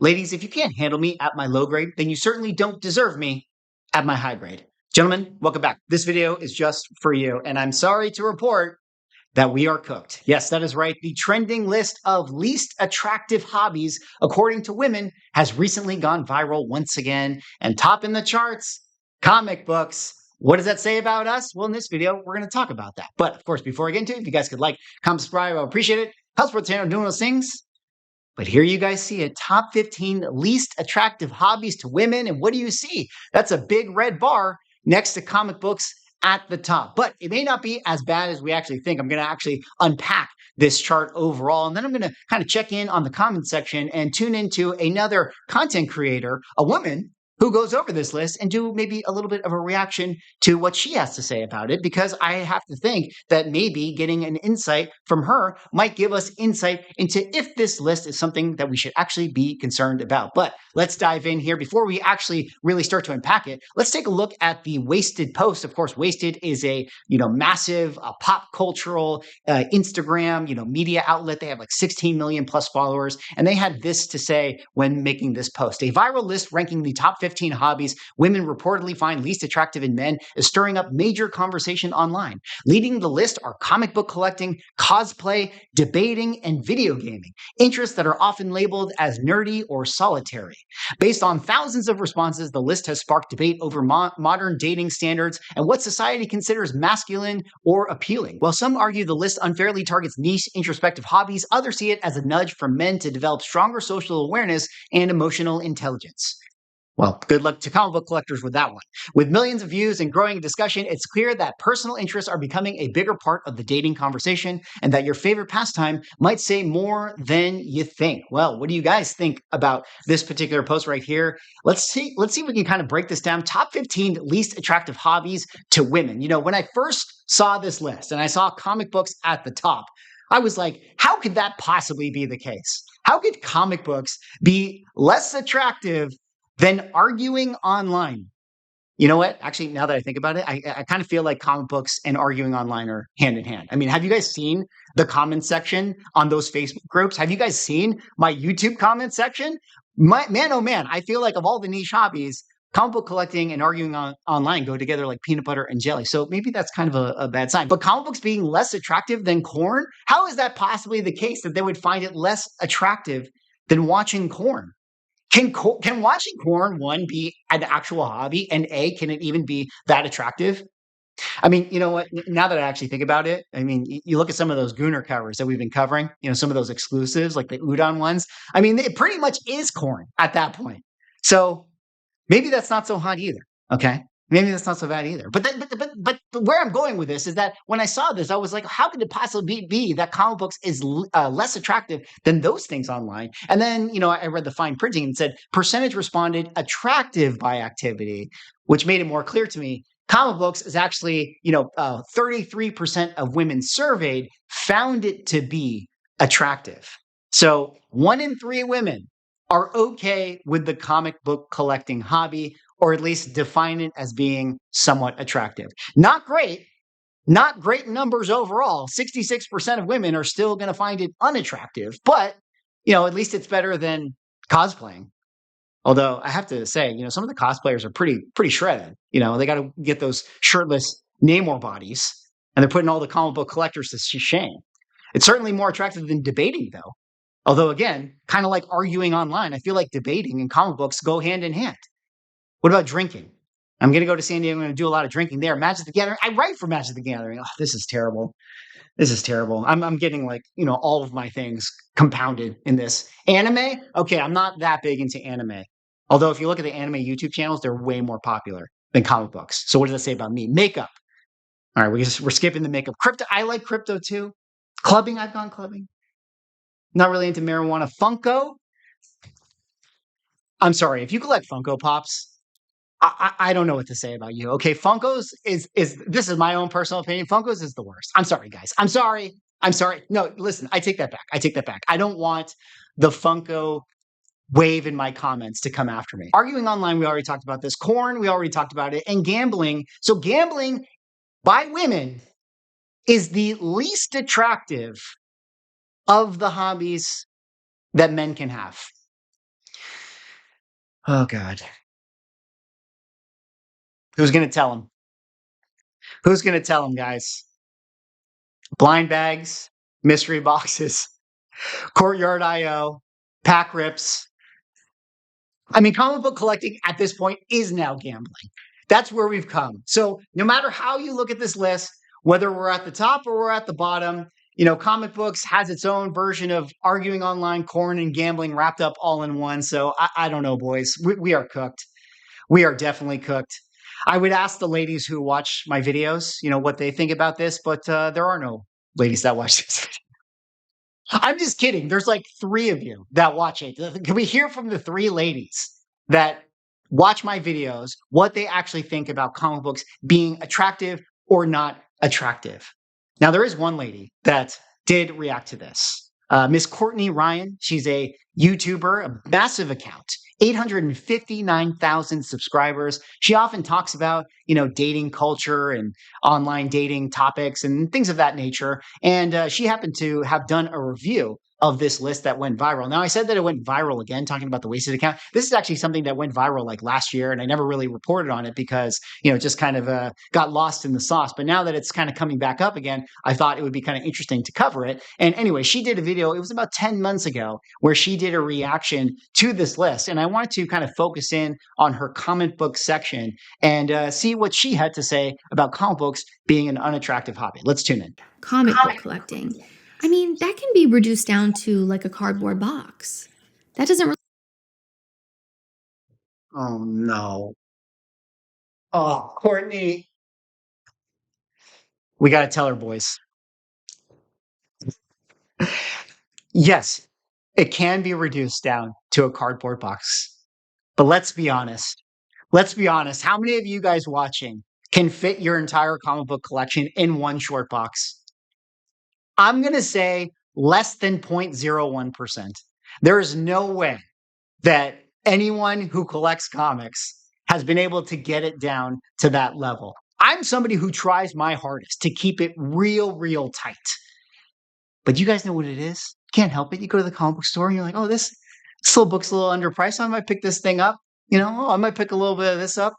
Ladies, if you can't handle me at my low grade, then you certainly don't deserve me at my high grade. Gentlemen, welcome back. This video is just for you, and I'm sorry to report that we are cooked. Yes, that is right. The trending list of least attractive hobbies, according to women, has recently gone viral once again, and top in the charts, comic books. What does that say about us? Well, in this video, we're going to talk about that. But of course, before I get into it, if you guys could like, comment, subscribe, I would appreciate it. Helps support the channel doing those things. But here you guys see it, top 15 least attractive hobbies to women. And what do you see? That's a big red bar next to comic books at the top. But it may not be as bad as we actually think. I'm going to actually unpack this chart overall. And then I'm going to kind of check in on the comment section and tune into another content creator, a woman who goes over this list and do maybe a little bit of a reaction to what she has to say about it, because I have to think that maybe getting an insight from her might give us insight into if this list is something that we should actually be concerned about. But let's dive in here. Before we actually really start to unpack it, let's take a look at the Wasted post. Of course, Wasted is a massive pop cultural Instagram media outlet. They have like 16 million plus followers, and they had this to say when making this post. A viral list ranking the top 15 hobbies women reportedly find least attractive in men is stirring up major conversation online. Leading the list are comic book collecting, cosplay, debating, and video gaming, interests that are often labeled as nerdy or solitary. Based on thousands of responses, the list has sparked debate over modern dating standards and what society considers masculine or appealing. While some argue the list unfairly targets niche, introspective hobbies, others see it as a nudge for men to develop stronger social awareness and emotional intelligence. Well, good luck to comic book collectors with that one. With millions of views and growing discussion, it's clear that personal interests are becoming a bigger part of the dating conversation, and that your favorite pastime might say more than you think. Well, what do you guys think about this particular post right here? Let's see if we can kind of break this down. Top 15 least attractive hobbies to women. When I first saw this list and I saw comic books at the top, I was like, how could that possibly be the case? How could comic books be less attractive than arguing online? You know what? Actually, now that I think about it, I kind of feel like comic books and arguing online are hand in hand. I mean, have you guys seen the comment section on those Facebook groups? Have you guys seen my YouTube comment section? Man, oh man, I feel like of all the niche hobbies, comic book collecting and arguing online go together like peanut butter and jelly. So maybe that's kind of a bad sign. But comic books being less attractive than corn, how is that possibly the case that they would find it less attractive than watching corn? Can watching corn, one, be an actual hobby, and can it even be that attractive? I mean, you know what? Now that I actually think about it, I mean, you look at some of those Gooner covers that we've been covering, some of those exclusives, like the Udon ones. I mean, it pretty much is corn at that point. So maybe that's not so hot either. Okay. Maybe that's not so bad either. But where I'm going with this is that when I saw this, I was like, how could it possibly be that comic books is less attractive than those things online? And then, I read the fine printing and said percentage responded attractive by activity, which made it more clear to me. Comic books is actually, 33% of women surveyed found it to be attractive. So 1 in 3 women are okay with the comic book collecting hobby, or at least define it as being somewhat attractive. Not great numbers overall. 66% of women are still going to find it unattractive, but at least it's better than cosplaying. Although I have to say, some of the cosplayers are pretty shredded. They got to get those shirtless Namor bodies, and they're putting all the comic book collectors to shame. It's certainly more attractive than debating, though. Although, again, kind of like arguing online, I feel like debating and comic books go hand in hand. What about drinking? I'm going to go to San Diego. I'm going to do a lot of drinking there. Magic the Gathering. I write for Magic the Gathering. Oh, this is terrible. This is terrible. I'm getting all of my things compounded in this. Anime? Okay, I'm not that big into anime. Although if you look at the anime YouTube channels, they're way more popular than comic books. So what does that say about me? Makeup. All right, we're skipping the makeup. Crypto. I like crypto too. Clubbing. I've gone clubbing. Not really into marijuana. Funko. I'm sorry. If you collect Funko Pops, I don't know what to say about you. Okay, Funkos is this is my own personal opinion. Funkos is the worst. I'm sorry, guys. I'm sorry. No, listen, I take that back. I don't want the Funko wave in my comments to come after me. Arguing online, we already talked about this. Corn, we already talked about it. And gambling. So gambling by women is the least attractive of the hobbies that men can have. Oh God. Who's gonna tell him? Who's gonna tell him, guys? Blind bags, mystery boxes, Courtyard IO, pack rips. I mean, comic book collecting at this point is now gambling. That's where we've come. So no matter how you look at this list, whether we're at the top or we're at the bottom, comic books has its own version of arguing online, corn, and gambling wrapped up all in one. So I don't know, boys. We are cooked. We are definitely cooked. I would ask the ladies who watch my videos, what they think about this, but there are no ladies that watch this. I'm just kidding. There's like three of you that watch it. Can we hear from the three ladies that watch my videos what they actually think about comic books being attractive or not attractive? Now, there is one lady that did react to this. Miss Courtney Ryan. She's a YouTuber, a massive account, 859,000 subscribers. She often talks about, dating culture and online dating topics and things of that nature. And she happened to have done a review of this list that went viral. Now, I said that it went viral again, talking about the wasted account. This is actually something that went viral like last year, and I never really reported on it because, it just kind of got lost in the sauce. But now that it's kind of coming back up again, I thought it would be kind of interesting to cover it. And anyway, she did a video, it was about 10 months ago, where she did a reaction to this list. And I wanted to kind of focus in on her comic book section and see what she had to say about comic books being an unattractive hobby. Let's tune in. Comic book collecting. I mean, that can be reduced down to like a cardboard box. That doesn't really. Oh, no. Oh, Courtney. We got to tell her, boys. Yes, it can be reduced down to a cardboard box. But let's be honest. Let's be honest. How many of you guys watching can fit your entire comic book collection in one short box? I'm going to say less than 0.01%. There is no way that anyone who collects comics has been able to get it down to that level. I'm somebody who tries my hardest to keep it real tight. But you guys know what it is. Can't help it. You go to the comic book store and you're like, oh, this little book's a little underpriced. I might pick this thing up. I might pick a little bit of this up.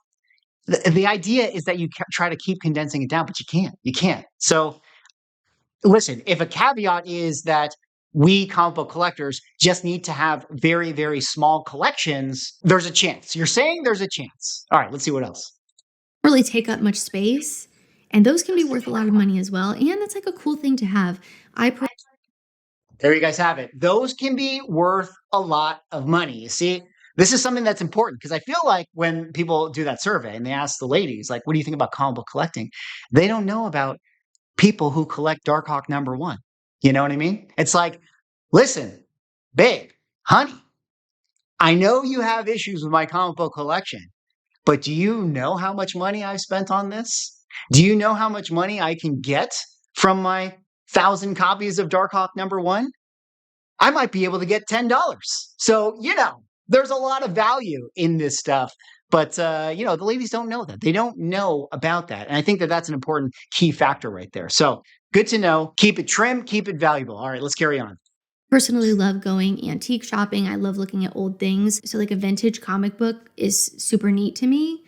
The idea is that you try to keep condensing it down, but you can't. You can't. So listen, if a caveat is that we comic book collectors just need to have very small collections, there's a chance. You're saying there's a chance. All right, let's see what else. Really take up much space, and those can be worth a lot of money as well. And it's like a cool thing to have. There you guys have it. Those can be worth a lot of money. You see, this is something that's important because I feel like when people do that survey and they ask the ladies, like, what do you think about comic book collecting? They don't know about people who collect Darkhawk #1. You know what I mean? It's like, listen, babe, honey, I know you have issues with my comic book collection, but do you know how much money I've spent on this? Do you know how much money I can get from my 1,000 copies of Darkhawk #1? I might be able to get $10. So, there's a lot of value in this stuff. But, the ladies don't know that. They don't know about that. And I think that that's an important key factor right there. So good to know. Keep it trim, keep it valuable. All right, let's carry on. Personally love going antique shopping. I love looking at old things. So like a vintage comic book is super neat to me.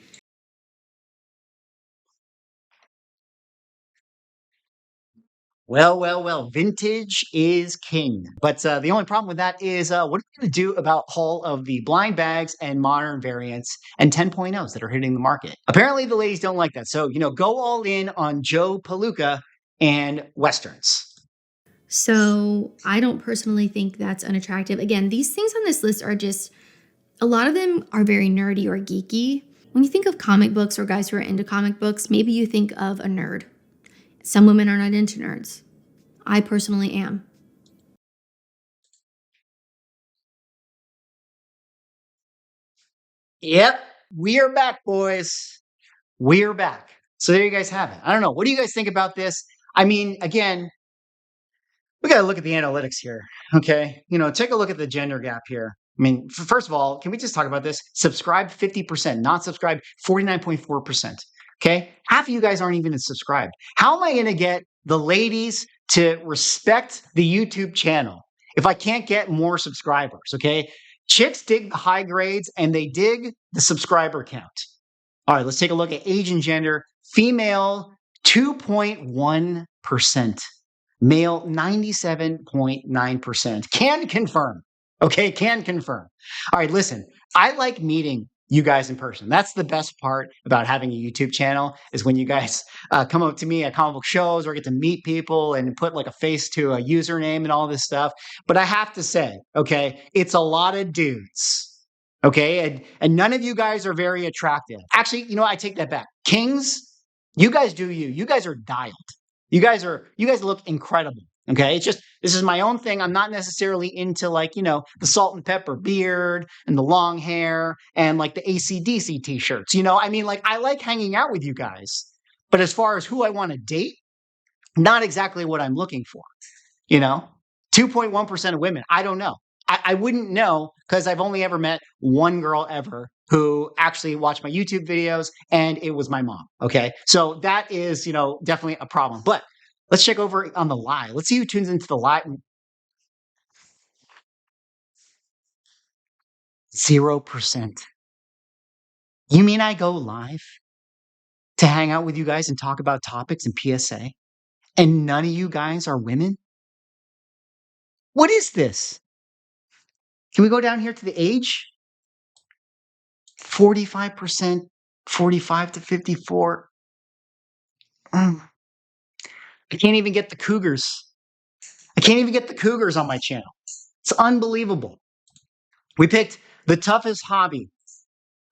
Well, vintage is king. But the only problem with that is what are we going to do about all of the blind bags and modern variants and 10.0s that are hitting the market? Apparently, the ladies don't like that. So, go all in on Joe Palooka and Westerns. So I don't personally think that's unattractive. Again, these things on this list are just, a lot of them are very nerdy or geeky. When you think of comic books or guys who are into comic books, maybe you think of a nerd. Some women are not into nerds. I personally am. Yep, we are back, boys. We are back. So there you guys have it. I don't know. What do you guys think about this? I mean, again, we got to look at the analytics here. Okay. Take a look at the gender gap here. I mean, first of all, can we just talk about this? Subscribe 50%, not subscribe 49.4%. Okay. Half of you guys aren't even subscribed. How am I going to get the ladies to respect the YouTube channel if I can't get more subscribers? Okay. Chicks dig the high grades and they dig the subscriber count. All right, let's take a look at age and gender. Female, 2.1%. Male, 97.9%. Can confirm. Okay, can confirm. All right, listen, I like meeting you guys in person. That's the best part about having a YouTube channel is when you guys come up to me at comic book shows or get to meet people and put like a face to a username and all this stuff. But I have to say, okay, it's a lot of dudes. Okay, and none of you guys are very attractive. Actually, I take that back. Kings, you guys do you. You guys are dialed. You guys look incredible. Okay. It's just, this is my own thing. I'm not necessarily into like, the salt and pepper beard and the long hair and like the AC/DC t-shirts. I mean, like I like hanging out with you guys, but as far as who I want to date, not exactly what I'm looking for, you know, 2.1% of women. I don't know. I wouldn't know because I've only ever met one girl ever who actually watched my YouTube videos, and it was my mom. Okay. So that is, definitely a problem. But let's check over on the lie. Let's see who tunes into the lie. 0%. You mean I go live to hang out with you guys and talk about topics and PSA, and none of you guys are women? What is this? Can we go down here to the age? 45%, 45 to 54. I can't even get the cougars. I can't even get the cougars on my channel. It's unbelievable. We picked the toughest hobby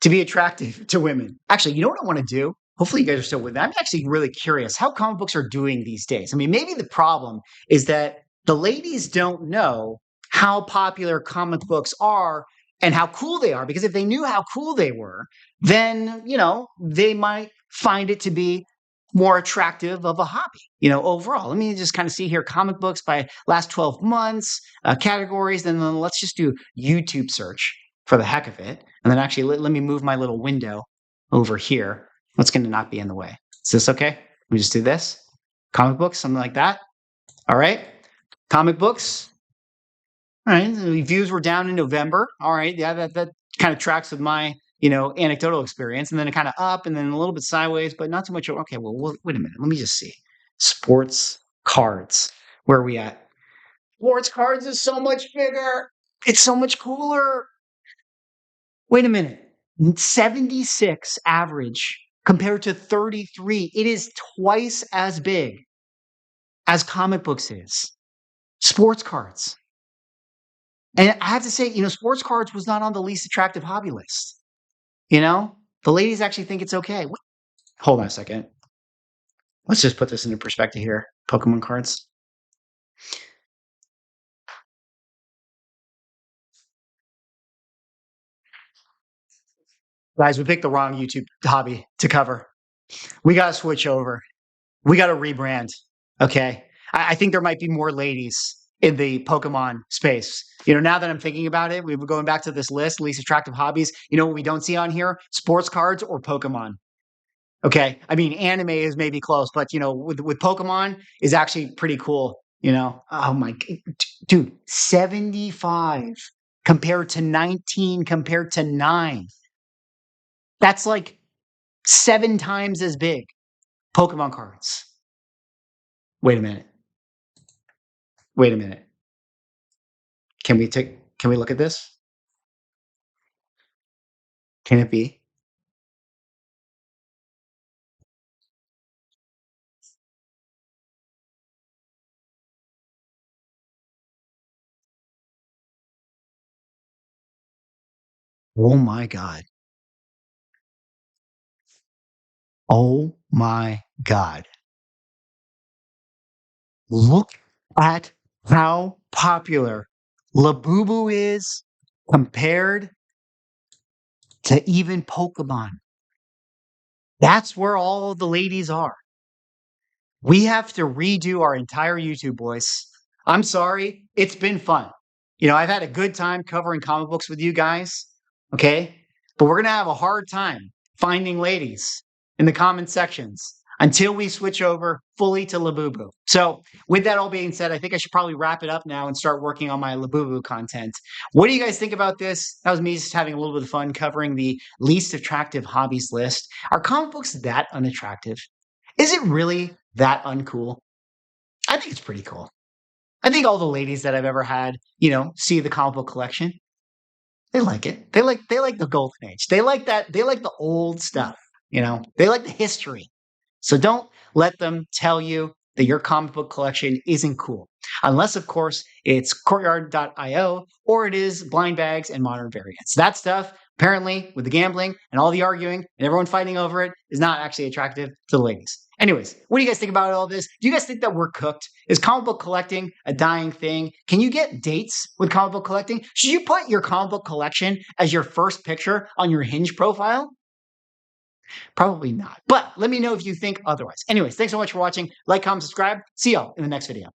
to be attractive to women. Actually, you know what I want to do? Hopefully you guys are still with me. I'm actually really curious how comic books are doing these days. I mean, maybe the problem is that the ladies don't know how popular comic books are and how cool they are. Because if they knew how cool they were, then, they might find it to be more attractive of a hobby, overall. Let me just kind of see here comic books by last 12 months, categories, and then let's just do YouTube search for the heck of it. And then actually, let me move my little window over here. What's going to not be in the way? Is this okay? Let me just do this. Comic books, something like that. All right. Comic books. All right. The views were down in November. All right. Yeah, that kind of tracks with my, anecdotal experience. And then it kind of up and then a little bit sideways, but not too much. Okay. Well, wait a minute. Let me just see. Sports cards. Where are we at? Sports cards is so much bigger. It's so much cooler. Wait a minute. 76 average compared to 33. It is twice as big as comic books is. Sports cards. And I have to say, sports cards was not on the least attractive hobby list. The ladies actually think it's okay. Hold on a second. Let's just put this into perspective here. Pokemon cards. Guys, we picked the wrong YouTube hobby to cover. We got to switch over. We got to rebrand. Okay. I think there might be more ladies in the Pokemon space. Now that I'm thinking about it, we were going back to this list, least attractive hobbies. What we don't see on here? Sports cards or Pokemon. Okay. I mean, anime is maybe close, but with Pokemon is actually pretty cool. Oh my, dude, 75 compared to 19 compared to 9. That's like 7 times as big. Pokemon cards. Wait a minute. Can we look at this? Can it be? Oh my God. Oh my God. Look at how popular Labubu is compared to even Pokemon. That's where all the ladies are. We have to redo our entire YouTube, boys. I'm sorry. It's been fun. I've had a good time covering comic books with you guys. Okay. But we're going to have a hard time finding ladies in the comment sections. until we switch over fully to Labubu. So, with that all being said, I think I should probably wrap it up now and start working on my Labubu content. What do you guys think about this? That was me just having a little bit of fun covering the least attractive hobbies list. Are comic books that unattractive? Is it really that uncool? I think it's pretty cool. I think all the ladies that I've ever had, see the comic book collection, they like it. They like the golden age. They like that. They like the old stuff. They like the history. So don't let them tell you that your comic book collection isn't cool. Unless, of course, it's courtyard.io or it is blind bags and modern variants. That stuff, apparently, with the gambling and all the arguing and everyone fighting over it, is not actually attractive to the ladies. Anyways, what do you guys think about all this? Do you guys think that we're cooked? Is comic book collecting a dying thing? Can you get dates with comic book collecting? Should you put your comic book collection as your first picture on your Hinge profile? Probably not. But let me know if you think otherwise. Anyways, thanks so much for watching. Like, comment, subscribe. See y'all in the next video.